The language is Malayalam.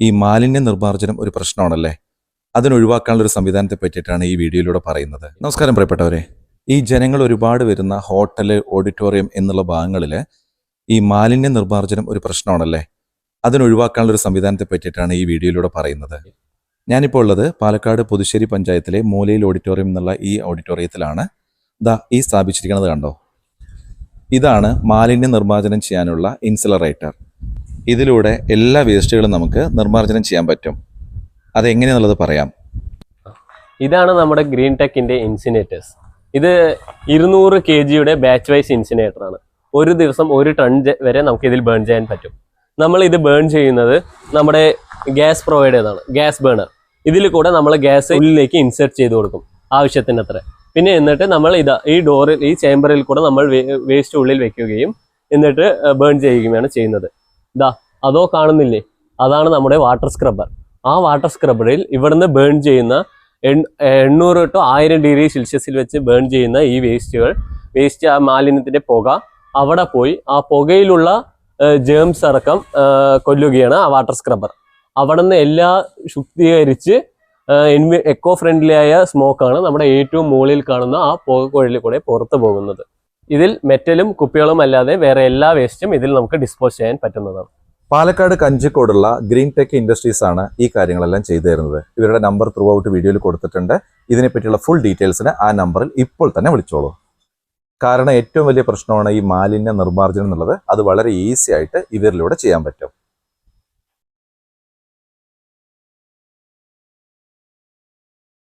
ഈ മാലിന്യ നിർമ്മാർജ്ജനം ഒരു പ്രശ്നമാണല്ലേ? അതിനൊഴിവാക്കാനുള്ള ഒരു സംവിധാനത്തെ പറ്റിയിട്ടാണ് ഈ വീഡിയോയിലൂടെ പറയുന്നത്. നമസ്കാരം പ്രിയപ്പെട്ടവരെ. ഈ ജനങ്ങൾ ഒരുപാട് വരുന്ന ഹോട്ടല്, ഓഡിറ്റോറിയം എന്നുള്ള ഭാഗങ്ങളിൽ ഈ മാലിന്യ നിർമ്മാർജ്ജനം ഒരു പ്രശ്നമാണല്ലേ? അതിനൊഴിവാക്കാനുള്ള ഒരു സംവിധാനത്തെ പറ്റിയിട്ടാണ് ഈ വീഡിയോയിലൂടെ പറയുന്നത്. ഞാനിപ്പോൾ ഉള്ളത് പാലക്കാട് പുതുശ്ശേരി പഞ്ചായത്തിലെ മൂലയിൽ ഓഡിറ്റോറിയം എന്നുള്ള ഈ ഓഡിറ്റോറിയത്തിലാണ്. ഈ സ്ഥാപിച്ചിരിക്കുന്നത് കണ്ടോ? ഇതാണ് മാലിന്യ നിർമ്മാർജ്ജനം ചെയ്യാനുള്ള ഇൻസിലറേറ്റർ. ഇതിലൂടെ എല്ലാ വേസ്റ്റുകളും നമുക്ക് നിർമ്മാർജ്ജനം ചെയ്യാൻ പറ്റും. അതെങ്ങനെയാണെന്നുള്ളത് പറയാം. ഇതാണ് നമ്മുടെ ഗ്രീൻ ടെക്കിന്റെ ഇൻസിനേറ്റേഴ്സ്. ഇത് 200 kg ബാച്ച് വൈസ് ഇൻസിനേറ്റർ ആണ്. ഒരു ദിവസം 1 ടൺ വരെ നമുക്ക് ഇതിൽ ബേൺ ചെയ്യാൻ പറ്റും. നമ്മൾ ഇത് ബേൺ ചെയ്യുന്നത് നമ്മുടെ ഗ്യാസ് പ്രൊവൈഡ് ചെയ്തതാണ്, ഗ്യാസ് ബേണർ. ഇതിൽ കൂടെ നമ്മൾ ഗ്യാസ് ഉള്ളിലേക്ക് ഇൻസെർട്ട് ചെയ്ത് കൊടുക്കും ആവശ്യത്തിനത്ര. പിന്നെ എന്നിട്ട് നമ്മൾ ഈ ഡോറിൽ, ഈ ചേംബറിൽ കൂടെ നമ്മൾ വേസ്റ്റ് ഉള്ളിൽ വെക്കുകയും എന്നിട്ട് ബേൺ ചെയ്യുകയാണ് ചെയ്യുന്നത്. അതോ കാണുന്നില്ലേ, അതാണ് നമ്മുടെ വാട്ടർ സ്ക്രബ്ബർ. ആ വാട്ടർ സ്ക്രബ്ബറിൽ ഇവിടുന്ന് ബേൺ ചെയ്യുന്ന 800 to 1000 ഡിഗ്രി സെൽഷ്യസിൽ വെച്ച് ബേൺ ചെയ്യുന്ന ഈ വേസ്റ്റ് ആ മാലിന്യത്തിന്റെ പുക അവിടെ പോയി ആ പുകയിലുള്ള ജേംസ് അടക്കം കൊല്ലുകയാണ് ആ വാട്ടർ സ്ക്രബ്ബർ. അവിടെ നിന്ന് എല്ലാം ശുദ്ധീകരിച്ച് എക്കോ ഫ്രണ്ട്ലി ആയ സ്മോക്കാണ് നമ്മുടെ ഏറ്റവും മുകളിൽ കാണുന്ന ആ പുകക്കുഴലിൽ കൂടെ പുറത്തു പോകുന്നത്. ഇതിൽ മെറ്റലും കുപ്പികളും അല്ലാതെ വേറെ എല്ലാ വേസ്റ്റും ഇതിൽ നമുക്ക് ഡിസ്പോസ് ചെയ്യാൻ പറ്റുന്നതാണ്. പാലക്കാട് കഞ്ചിക്കോടുള്ള ഗ്രീൻ ടെക് ഇൻഡസ്ട്രീസ് ആണ് ഈ കാര്യങ്ങളെല്ലാം ചെയ്തു തരുന്നത്. ഇവരുടെ നമ്പർ ത്രൂ ഔട്ട് വീഡിയോയിൽ കൊടുത്തിട്ടുണ്ട്. ഇതിനെപ്പറ്റിയുള്ള ഫുൾ ഡീറ്റെയിൽസിന് ആ നമ്പറിൽ ഇപ്പോൾ തന്നെ വിളിച്ചോളൂ. കാരണം ഏറ്റവും വലിയ പ്രശ്നമാണ് ഈ മാലിന്യ നിർമ്മാർജ്ജനം എന്നുള്ളത്. അത് വളരെ ഈസി ആയിട്ട് ഇവരിലൂടെ ചെയ്യാൻ പറ്റും.